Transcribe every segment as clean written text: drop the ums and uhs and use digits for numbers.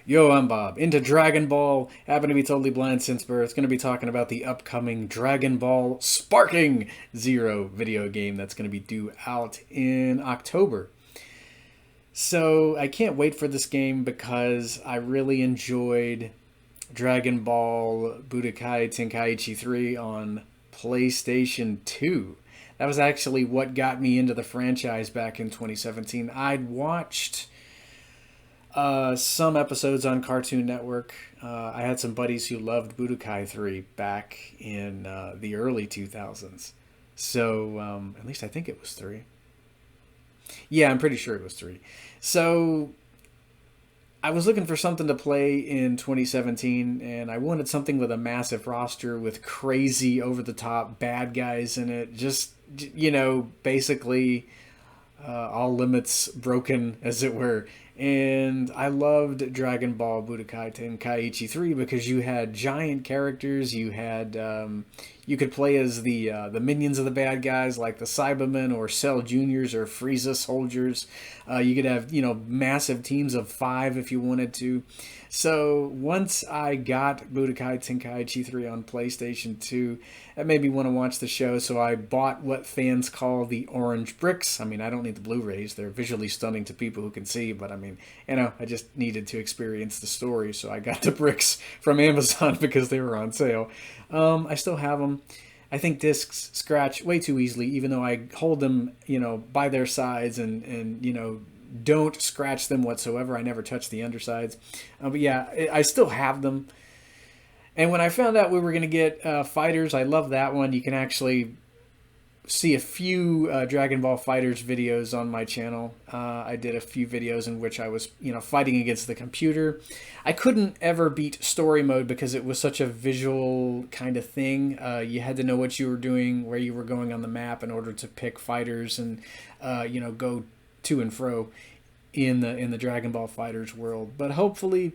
Yo, I'm Bob. Into Dragon Ball. Happen to be totally blind since birth. Going to be talking about the upcoming Dragon Ball Sparking Zero video game that's going to be due out in October. So I can't wait for this game because I really enjoyed Dragon Ball Budokai Tenkaichi 3 on PlayStation 2. That was actually what got me into the franchise back in 2017. I'd watched some episodes on Cartoon Network. I had some buddies who loved Budokai 3 back in the early 2000s. So, at least I think it was 3. Yeah, I'm pretty sure it was 3. So, I was looking for something to play in 2017, and I wanted something with a massive roster with crazy, over the top bad guys in it. Just, basically all limits broken, as it were. And I loved Dragon Ball Budokai Tenkaichi 3 because you had giant characters. You could play as the minions of the bad guys, like the Cybermen or Cell Juniors or Frieza soldiers. You could have massive teams of 5 if you wanted to. So once I got Budokai Tenkaichi 3 on PlayStation 2, that made me want to watch the show. So I bought what fans call the orange bricks. I mean, I don't need the Blu-rays; they're visually stunning to people who can see. But I mean, I just needed to experience the story, so I got the bricks from Amazon because they were on sale. I still have them. I think discs scratch way too easily, even though I hold them, by their sides and don't scratch them whatsoever. I never touch the undersides. But yeah, I still have them. And when I found out we were going to get fighters, I love that one. You can actually see a few Dragon Ball Fighters videos on my channel. I did a few videos in which I was, fighting against the computer. I couldn't ever beat story mode because it was such a visual kind of thing. You had to know what you were doing, where you were going on the map in order to pick fighters and, go to and fro in the Dragon Ball Fighters world. But hopefully,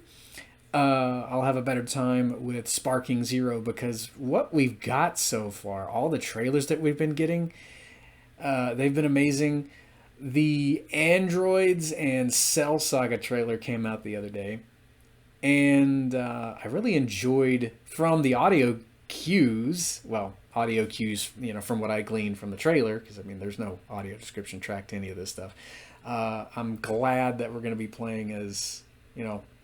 I'll have a better time with Sparking Zero because what we've got so far, all the trailers that we've been getting, they've been amazing. The Androids and Cell Saga trailer came out the other day, and I really enjoyed from the audio cues. Well, audio cues, from what I gleaned from the trailer, because I mean, there's no audio description track to any of this stuff. I'm glad that we're going to be playing as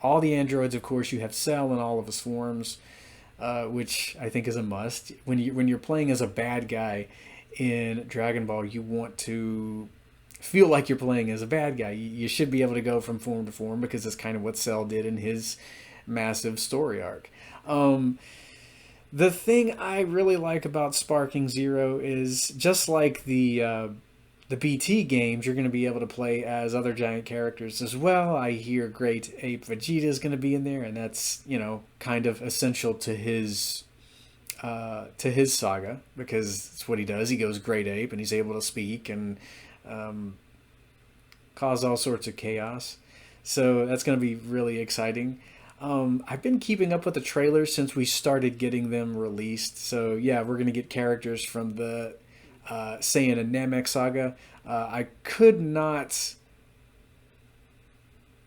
all the androids. Of course, you have Cell in all of his forms, which I think is a must. When you're playing as a bad guy in Dragon Ball, you want to feel like you're playing as a bad guy. You should be able to go from form to form because that's kind of what Cell did in his massive story arc. The thing I really like about Sparking Zero is just like the BT games, you're going to be able to play as other giant characters as well. I hear Great Ape Vegeta is going to be in there, and that's kind of essential to his saga because it's what he does. He goes Great Ape, and he's able to speak and cause all sorts of chaos. So that's going to be really exciting. I've been keeping up with the trailers since we started getting them released. So yeah, we're going to get characters from the Saiyan and Namek saga. I could not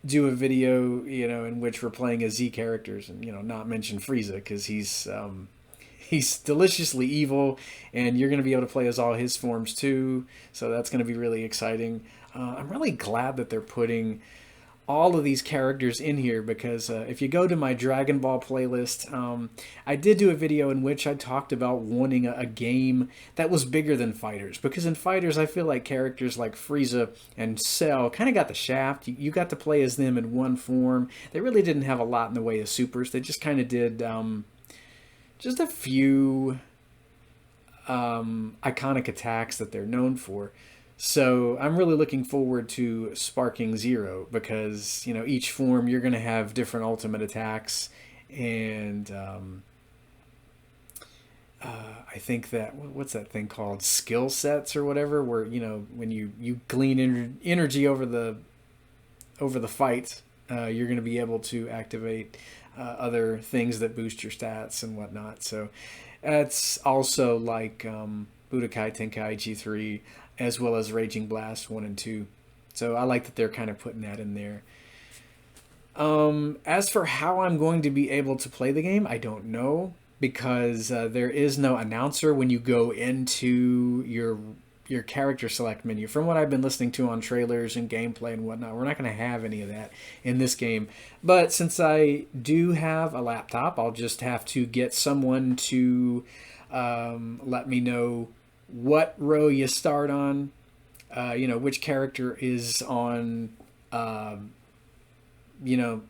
do a video, in which we're playing as Z characters and not mention Frieza because he's deliciously evil, and you're going to be able to play as all his forms too. So that's going to be really exciting. I'm really glad that they're putting all of these characters in here because if you go to my Dragon Ball playlist, I did do a video in which I talked about wanting a game that was bigger than Fighters because in Fighters I feel like characters like Frieza and Cell kind of got the shaft. You got to play as them in one form. They really didn't have a lot in the way of supers. They just kind of did just a few iconic attacks that they're known for. So I'm really looking forward to Sparking Zero because each form you're going to have different ultimate attacks, and I think that what's that thing called, skill sets or whatever, where when you glean energy over the fight, you're going to be able to activate other things that boost your stats and whatnot. So that's also like Budokai Tenkaichi 3 as well as Raging Blast 1 and 2. So I like that they're kind of putting that in there. As for how I'm going to be able to play the game, I don't know because there is no announcer when you go into your character select menu. From what I've been listening to on trailers and gameplay and whatnot, we're not going to have any of that in this game. But since I do have a laptop, I'll just have to get someone to let me know what row you start on. Which character is on. You know,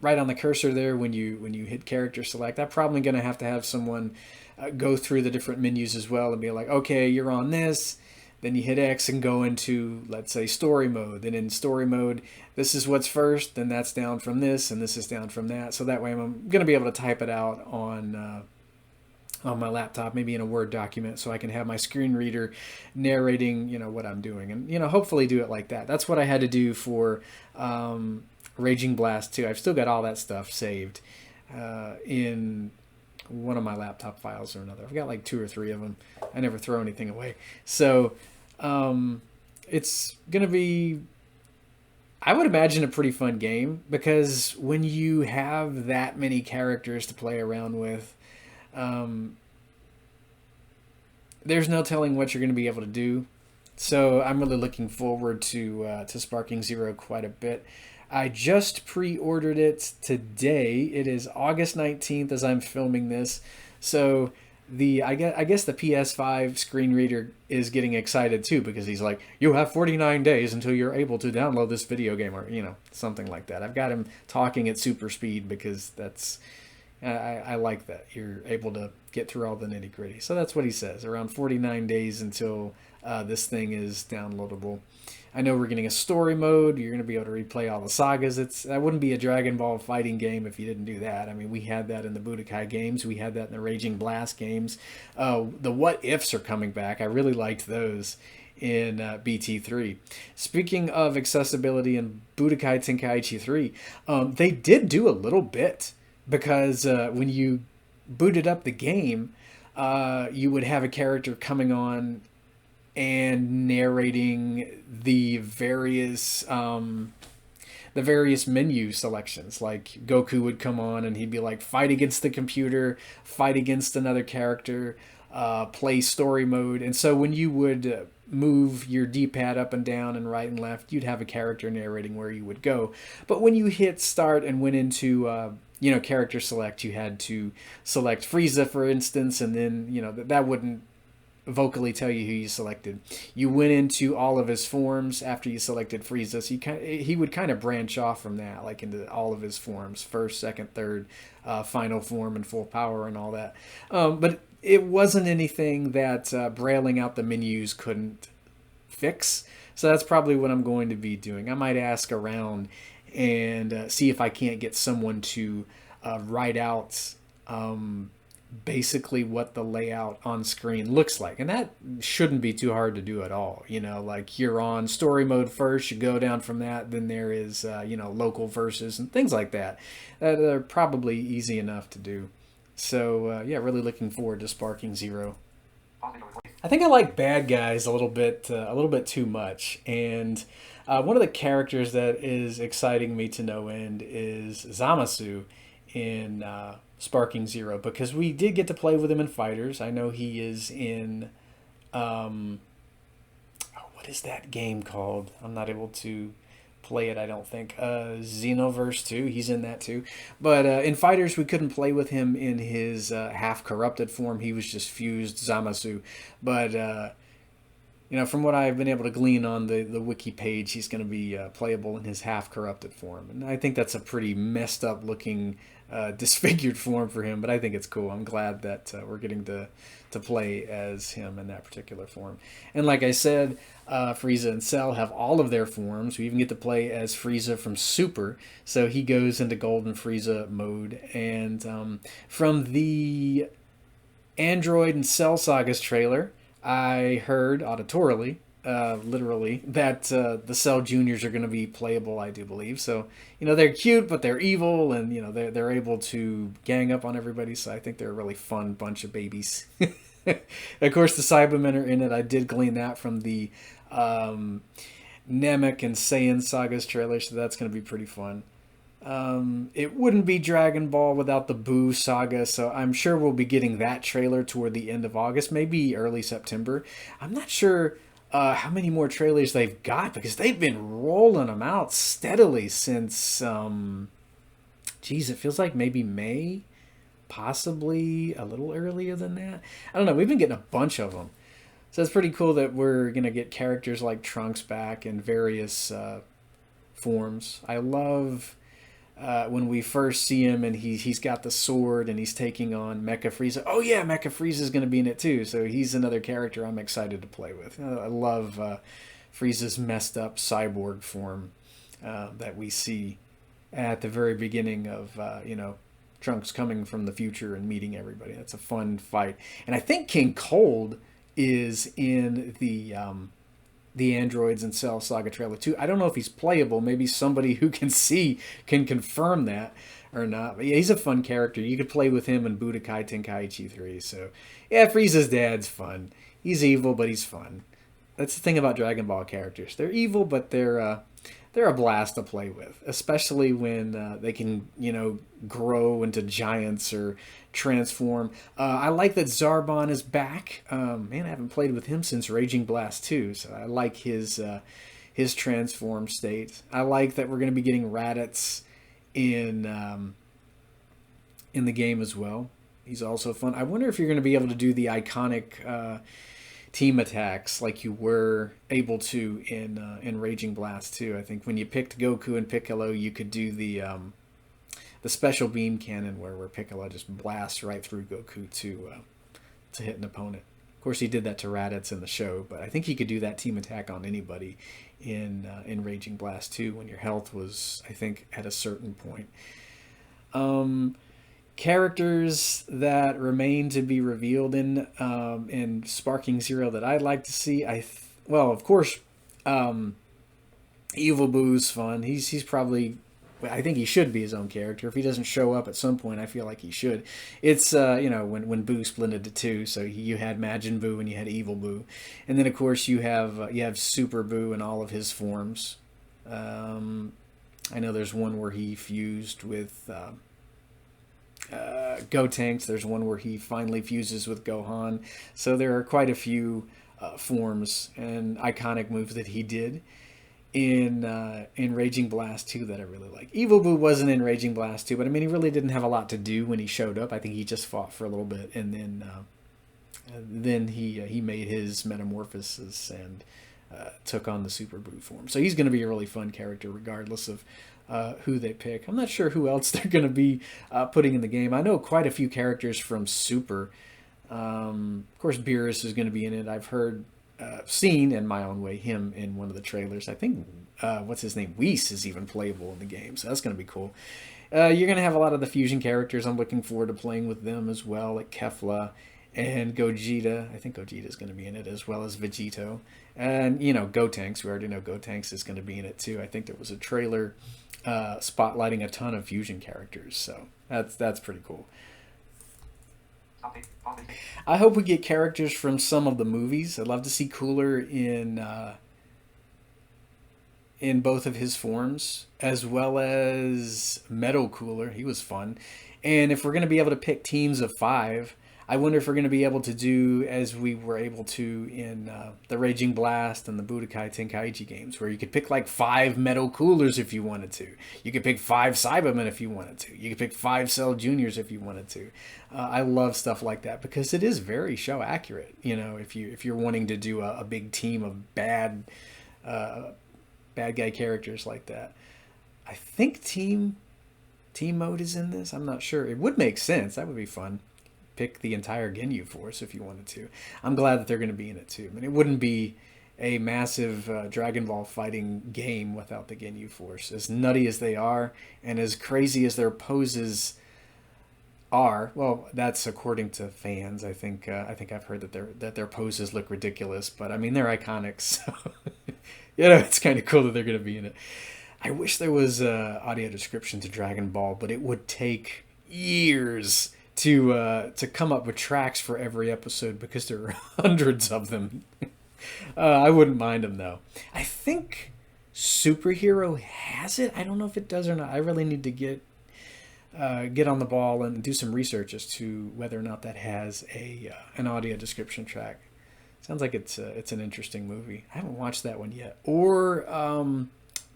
right on the cursor there when you hit character select. I'm probably going to have someone go through the different menus as well and be like, okay, you're on this. Then you hit X and go into, let's say, story mode. Then in story mode, this is what's first, then that's down from this, and this is down from that. So that way I'm going to be able to type it out on my laptop, maybe in a Word document, so I can have my screen reader narrating, what I'm doing, and hopefully do it like that. That's what I had to do for Raging Blast 2. I've still got all that stuff saved in one of my laptop files or another. I've got like 2 or 3 of them. I never throw anything away. So it's going to be, I would imagine, a pretty fun game because when you have that many characters to play around with, there's no telling what you're going to be able to do. So I'm really looking forward to Sparking Zero quite a bit. I just pre-ordered it today. It is August 19th as I'm filming this. So I guess the PS5 screen reader is getting excited too because he's like, you have 49 days until you're able to download this video game, or something like that. I've got him talking at super speed because that's I like that. You're able to get through all the nitty gritty. So that's what he says. Around 49 days until this thing is downloadable. I know we're getting a story mode. You're going to be able to replay all the sagas. That wouldn't be a Dragon Ball fighting game if you didn't do that. I mean, we had that in the Budokai games. We had that in the Raging Blast games. The What Ifs are coming back. I really liked those in BT3. Speaking of accessibility in Budokai Tenkaichi 3, they did do a little bit because when you booted up the game, you would have a character coming on and narrating the various menu selections. Like Goku would come on and he'd be like, fight against the computer, fight against another character, play story mode. And so when you would move your D-pad up and down and right and left, you'd have a character narrating where you would go. But when you hit start and went into character select, you had to select Frieza, for instance, and then that wouldn't vocally tell you who you selected. You went into all of his forms after you selected Frieza, so he would kind of branch off from that, like into all of his forms, first, second, third, final form, and full power, and all that. But it wasn't anything that brailing out the menus couldn't fix. So that's probably what I'm going to be doing. I might ask around and see if I can't get someone to write out basically what the layout on screen looks like, and that shouldn't be too hard to do at all. Like you're on story mode first, you go down from that, then there is local verses and things like that that are probably easy enough to do. So really looking forward to Sparking Zero. I think I like bad guys a little bit too much, and one of the characters that is exciting me to no end is Zamasu in Sparking Zero, because we did get to play with him in Fighters. I know he is in what is that game called? I'm not able to play it, I don't think. Xenoverse 2, he's in that too. But in Fighters, we couldn't play with him in his half-corrupted form. He was just fused Zamasu. But, from what I've been able to glean on the wiki page, he's going to be playable in his half-corrupted form. And I think that's a pretty messed up looking disfigured form for him, but I think it's cool. I'm glad that we're getting to play as him in that particular form. And like I said, Frieza and Cell have all of their forms. We even get to play as Frieza from Super, so he goes into Golden Frieza mode. And from the Android and Cell Sagas trailer, I heard auditorily, literally, that the Cell Juniors are going to be playable, I do believe. So, they're cute, but they're evil, and, they're able to gang up on everybody, so I think they're a really fun bunch of babies. Of course, the Cybermen are in it. I did glean that from the Namek and Saiyan Sagas trailer, so that's going to be pretty fun. It wouldn't be Dragon Ball without the Boo saga, so I'm sure we'll be getting that trailer toward the end of August, maybe early September. I'm not sure how many more trailers they've got because they've been rolling them out steadily since, geez, it feels like maybe May, possibly a little earlier than that. I don't know. We've been getting a bunch of them. So it's pretty cool that we're going to get characters like Trunks back in various forms. I love when we first see him and he's got the sword and he's taking on Mecha Frieza. Oh yeah, Mecha Frieza is going to be in it too. So he's another character I'm excited to play with. I love Frieza's messed up cyborg form that we see at the very beginning of Trunks coming from the future and meeting everybody. That's a fun fight. And I think King Cold is in the Androids and Cell Saga trailer too. I don't know if he's playable. Maybe somebody who can see can confirm that or not. But yeah, he's a fun character. You could play with him in Budokai Tenkaichi 3. So yeah, Frieza's dad's fun. He's evil, but he's fun. That's the thing about Dragon Ball characters. They're evil, but they're a blast to play with, especially when they can, grow into giants or transform. I like that Zarbon is back. Man, I haven't played with him since Raging Blast 2, so I like his transform state. I like that we're going to be getting Raditz in the game as well. He's also fun. I wonder if you're going to be able to do the iconic team attacks like you were able to in Raging Blast 2. I think when you picked Goku and Piccolo, you could do the special beam cannon where Piccolo just blasts right through Goku to hit an opponent. Of course, he did that to Raditz in the show, but I think he could do that team attack on anybody in Raging Blast 2 when your health was, I think, at a certain point. Characters that remain to be revealed in Sparking Zero that I'd like to see. Well, of course, Evil Boo's fun. He's probably, I think he should be his own character. If he doesn't show up at some point, I feel like he should. It's when Boo split into two, so you had Majin Buu and you had Evil Boo, and then of course you have Super Boo in all of his forms. I know there's one where he fused with Gotenks. There's one where he finally fuses with Gohan. So there are quite a few forms and iconic moves that he did in Raging Blast 2 that I really like. Evil Boo wasn't in Raging Blast 2, but I mean he really didn't have a lot to do when he showed up. I think he just fought for a little bit and then he made his metamorphosis and took on the Super Boo form. So he's going to be a really fun character regardless of who they pick. I'm not sure who else they're going to be putting in the game. I know quite a few characters from Super. Of course, Beerus is going to be in it. I've heard, seen in my own way, him in one of the trailers. I think, what's his name? Whis is even playable in the game, so that's going to be cool. You're going to have a lot of the fusion characters. I'm looking forward to playing with them as well, like Kefla and Gogeta. I think Gogeta is going to be in it as well as Vegito. And, Gotenks. We already know Gotenks is going to be in it too. I think there was a trailer spotlighting a ton of fusion characters, so that's pretty cool. I hope we get characters from some of the movies. I'd love to see Cooler in both of his forms, as well as Metal Cooler. He was fun. And if we're going to be able to pick teams of 5, I wonder if we're going to be able to do as we were able to in the Raging Blast and the Budokai Tenkaichi games, where you could pick like 5 Metal Coolers if you wanted to. You could pick 5 Cybermen if you wanted to. You could pick 5 Cell Juniors if you wanted to. I love stuff like that because it is very show accurate. If you're wanting to do a big team of bad guy characters like that. I think team mode is in this. I'm not sure. It would make sense. That would be fun. Pick the entire Ginyu Force if you wanted to. I'm glad that they're going to be in it too. I mean, it wouldn't be a massive Dragon Ball fighting game without the Ginyu Force. As nutty as they are, and as crazy as their poses are, well, that's according to fans. I think I've heard that their poses look ridiculous, but I mean they're iconic. So it's kind of cool that they're going to be in it. I wish there was audio description to Dragon Ball, but it would take years to come up with tracks for every episode because there are hundreds of them. I wouldn't mind them though. I think superhero has it. I don't know if it does or not. I really need to get on the ball and do some research as to whether or not that has a an audio description track. Sounds like it's an interesting movie. I haven't watched that one yet. Or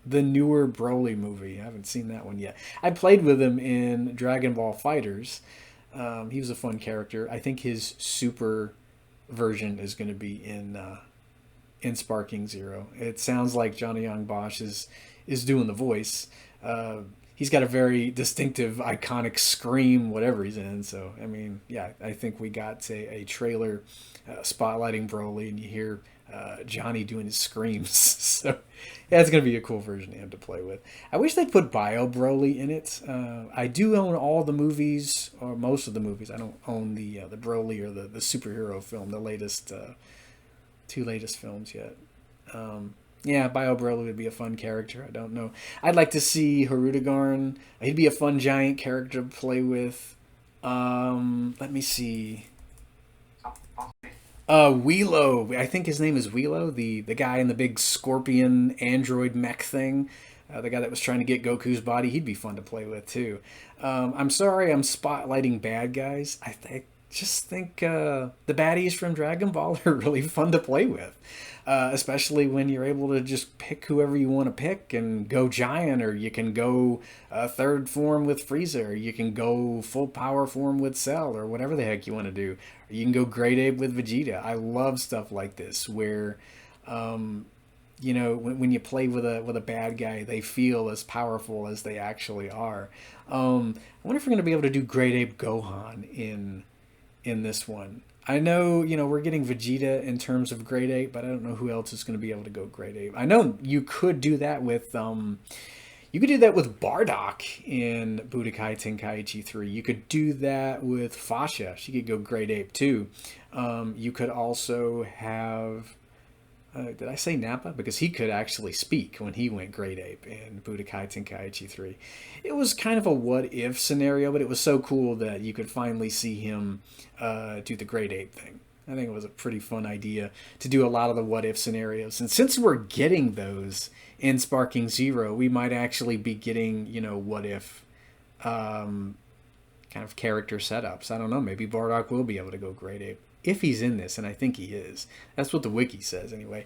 the newer Broly movie. I haven't seen that one yet. I played with him in Dragon Ball Fighters. He was a fun character. I think his super version is going to be in Sparking Zero. It sounds like Johnny Young Bosch is doing the voice. He's got a very distinctive, iconic scream, whatever he's in. So, I mean, yeah, I think we got a trailer spotlighting Broly, and you hear Johnny doing his screams. So, yeah, it's going to be a cool version of him to play with. I wish they'd put Bio Broly in it. I do own all the movies, or most of the movies. I don't own the Broly or the superhero film, the latest two latest films yet. Yeah, Bio Broly would be a fun character. I don't know. I'd like to see Harudagarn. He'd be a fun giant character to play with. Let me see. Wheelo. I think his name is Wheelo, the guy in the big scorpion android mech thing. The guy that was trying to get Goku's body. He'd be fun to play with, too. I'm sorry I'm spotlighting bad guys. I just think the baddies from Dragon Ball are really fun to play with. Especially when you're able to just pick whoever you want to pick and go giant, or you can go third form with Frieza, or you can go full power form with Cell, or whatever the heck you want to do. Or you can go Great Ape with Vegeta. I love stuff like this where, when you play with a bad guy, they feel as powerful as they actually are. I wonder if we're going to be able to do Great Ape Gohan in this one. I know, we're getting Vegeta in terms of Great Ape, but I don't know who else is going to be able to go Great Ape. I know you could do that with Bardock in Budokai Tenkaichi 3. You could do that with Fasha. She could go Great Ape too. You could also have did I say Nappa? Because he could actually speak when he went Great Ape in Budokai Tenkaichi 3. It was kind of a what-if scenario, but it was so cool that you could finally see him do the Great Ape thing. I think it was a pretty fun idea to do a lot of the what-if scenarios. And since we're getting those in Sparking Zero, we might actually be getting, what-if kind of character setups. I don't know, maybe Bardock will be able to go Great Ape. If he's in this, and I think he is. That's what the wiki says, anyway.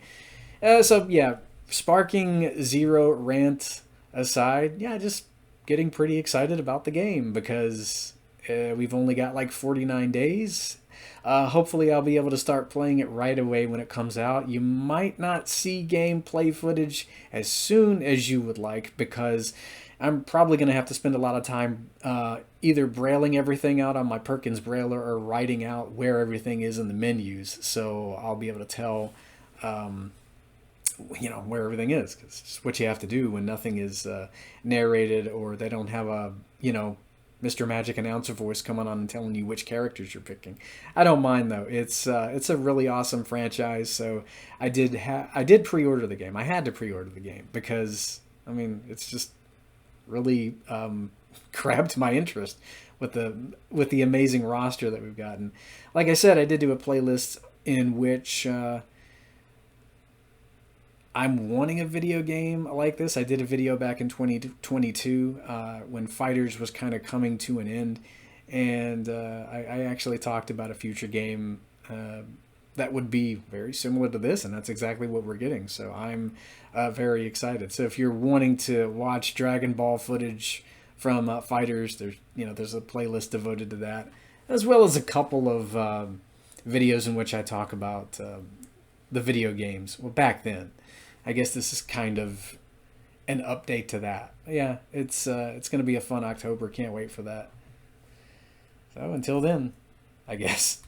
So, yeah, Sparking Zero rant aside, yeah, just getting pretty excited about the game because we've only got like 49 days. Hopefully I'll be able to start playing it right away when it comes out. You might not see gameplay footage as soon as you would like because I'm probably going to have to spend a lot of time either brailing everything out on my Perkins Brailer or writing out where everything is in the menus. So I'll be able to tell, where everything is. Because it's what you have to do when nothing is narrated or they don't have a, Mr. Magic announcer voice coming on and telling you which characters you're picking. I don't mind though. It's a really awesome franchise. So I did pre-order the game. I had to pre-order the game because it's just really grabbed my interest with the amazing roster that we've gotten. Like I said, I did do a playlist in which I'm wanting a video game like this. I did a video back in 2022 when Fighters was kind of coming to an end, and I actually talked about a future game that would be very similar to this, and that's exactly what we're getting. So I'm very excited. So if you're wanting to watch Dragon Ball footage from Fighters, there's a playlist devoted to that, as well as a couple of videos in which I talk about the video games. Well, back then. I guess this is kind of an update to that. Yeah, it's going to be a fun October. Can't wait for that. So until then, I guess.